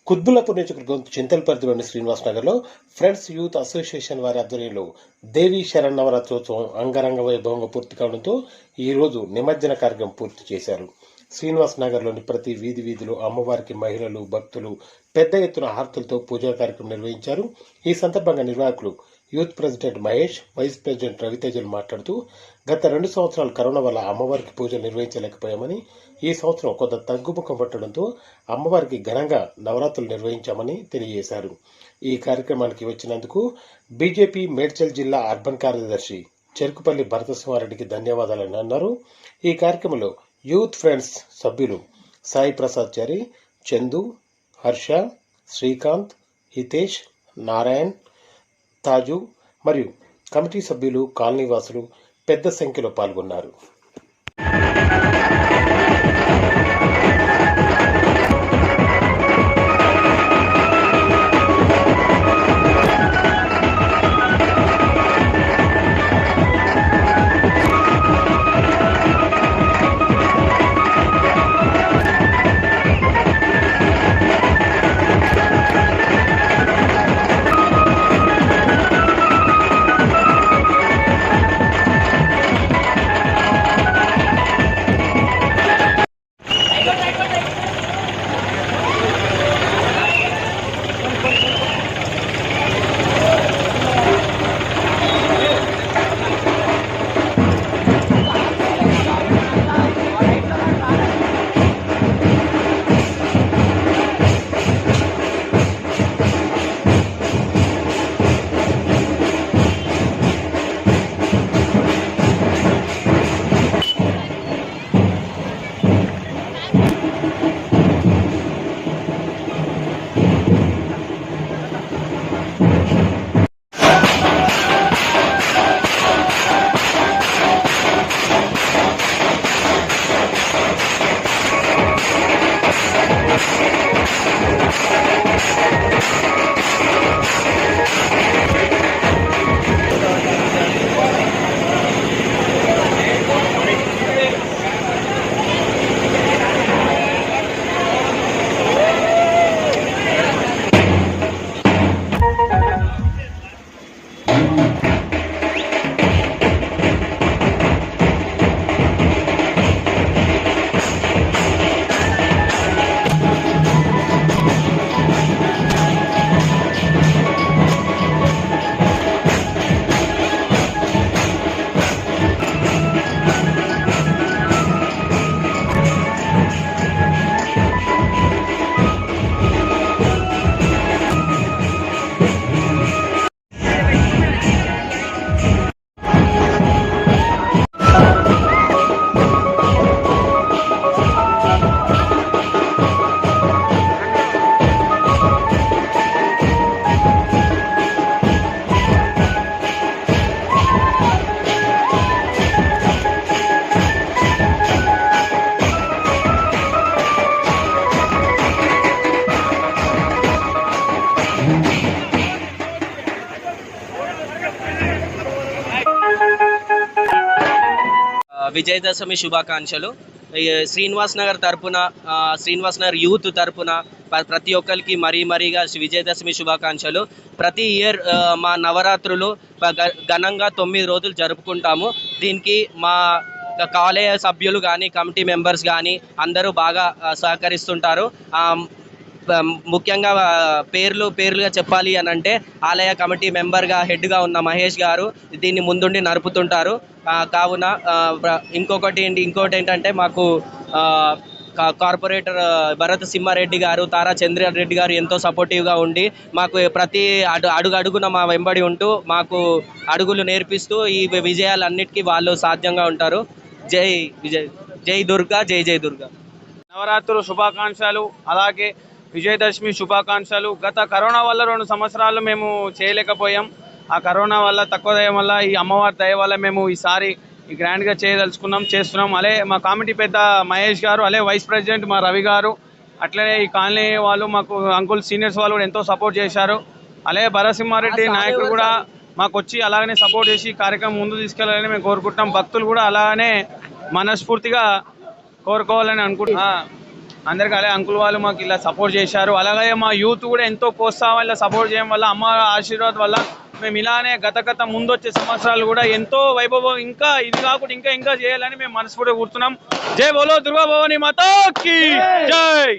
కుత్బుల్లాపూర్ నియోజకవర్గం చింతలపర్తిలోని శ్రీనివాస్ నగర్లో friends youth association వారి ఆధ్వర్యంలో దేవీ శరన్నవరాత్రోత్సవం అంగరంగ వైభవంగా పూర్తి కావడంతో ఈ రోజు నిమజ్జన కార్యక్రమం పూర్తి చేశారు. శ్రీనివాస్ నగర్లోని ప్రతి వీధిలో అమ్మవారికి మహిళలు, భక్తులు పెద్ద ఎత్తున హారతులతో పూజా కార్యక్రమం నిర్వహించారు. ఈ సందర్భంగా నిర్వాహకులు youth president Mahesh, vice president రవితేజలు మాట్లాడుతూ గత 2 సంవత్సరాలు కరోనా వల్ల అమ్మవారికి పూజలు నిర్వహించలేకపోయామని, ఈ సంవత్సరం కొంత తగ్గుముఖం పట్టడంతో అమ్మవారికి ఘనంగా నవరాత్రులు నిర్వహించామని తెలియజేశారు. ఈ కార్యక్రమానికి వచ్చినందుకు బీజేపీ మేడ్చల్ జిల్లా అర్బన్ కార్యదర్శి చెరుకుపల్లి భరతసింహారెడ్డికి ధన్యవాదాలని అన్నారు. ఈ కార్యక్రమంలో యూత్ ఫ్రెండ్స్ సభ్యులు సాయి ప్రసాద్ చారి, చందు, హర్ష, శ్రీకాంత్, హితేష్, నారాయణ్, తాజు మరియు కమిటీ సభ్యులు, కాలనీవాసులు పెద్ద సంఖ్యలో పాల్గొన్నారు. విజయదశమి శుభాకాంక్షలు. శ్రీనివాస్ నగర్ తరపున, శ్రీనివాస్ నగర్ యూత్ తరపున ప్రతి ఒక్కరికి మరీగా విజయదశమి శుభాకాంక్షలు. ప్రతి ఇయర్ మా నవరాత్రులు ఘనంగా 9 రోజులు జరుపుకుంటాము. దీనికి మా కాలేయ సభ్యులు కానీ, కమిటీ మెంబర్స్ కానీ అందరూ బాగా సహకరిస్తుంటారు. ముఖ్యంగా పేర్లుగా చెప్పాలి అని అంటే ఆలయ కమిటీ మెంబర్గా హెడ్గా ఉన్న మహేష్ గారు దీన్ని ముందుండి నడుపుతుంటారు. కావున ఇంకొకటి ఏంటంటే మాకు కార్పొరేటర్ భరత్ సింహారెడ్డి గారు, తారా చంద్రారెడ్డి గారు ఎంతో సపోర్టివ్గా ఉండి మాకు ప్రతి అడుగున మా వెంబడి ఉంటూ మాకు అడుగులు నేర్పిస్తూ ఈ విజయాలన్నిటికీ వాళ్ళు సాధ్యంగా ఉంటారు. జై దుర్గా, జై దుర్గా. నవరాత్రులు శుభాకాంక్షలు, అలాగే విజయదశమి శుభాకాంక్షలు. గత కరోనా వల్ల 2 సంవత్సరాలు మేము చేయలేకపోయాం. ఆ కరోనా వల్ల, తక్కువ దయ వల్ల, ఈ అమ్మవారి దయ వల్ల మేము ఈసారి గ్రాండ్గా చేస్తున్నాం. అలే మా కమిటీ పెద్ద మహేష్ గారు, అలే వైస్ ప్రెసిడెంట్ మా రవి గారు, అట్లనే ఈ కాలనీ వాళ్ళు మాకు అంకుల్ సీనియర్స్ వాళ్ళు కూడా ఎంతో సపోర్ట్ చేశారు. అలే భరసింహారెడ్డి నాయకుడు కూడా మాకు వచ్చి అలాగనే సపోర్ట్ చేసి కార్యక్రమం ముందు తీసుకెళ్లాలని మేము కోరుకుంటున్నాం. భక్తులు కూడా అలానే మనస్ఫూర్తిగా కోరుకోవాలని అనుకుంటున్నాం. అందరికీ అలాగే అంకుల్ వాళ్ళు మాకు ఇలా సపోర్ట్ చేశారు. అలాగే మా యూత్ కూడా ఎంతో ప్రోత్సాహం ఇలా సపోర్ట్ చేయడం వల్ల అమ్మ ఆశీర్వాదం వల్ల మేము ఇలానే గత ముందొచ్చే సంవత్సరాలు కూడా ఎంతో వైభవం ఇంకా ఇది కాకుండా ఇంకా చేయాలని మేము మనస్ఫూర్తిగా కూర్చున్నాం. జై బోలో దుర్గా భవానీ మాతాకి జై.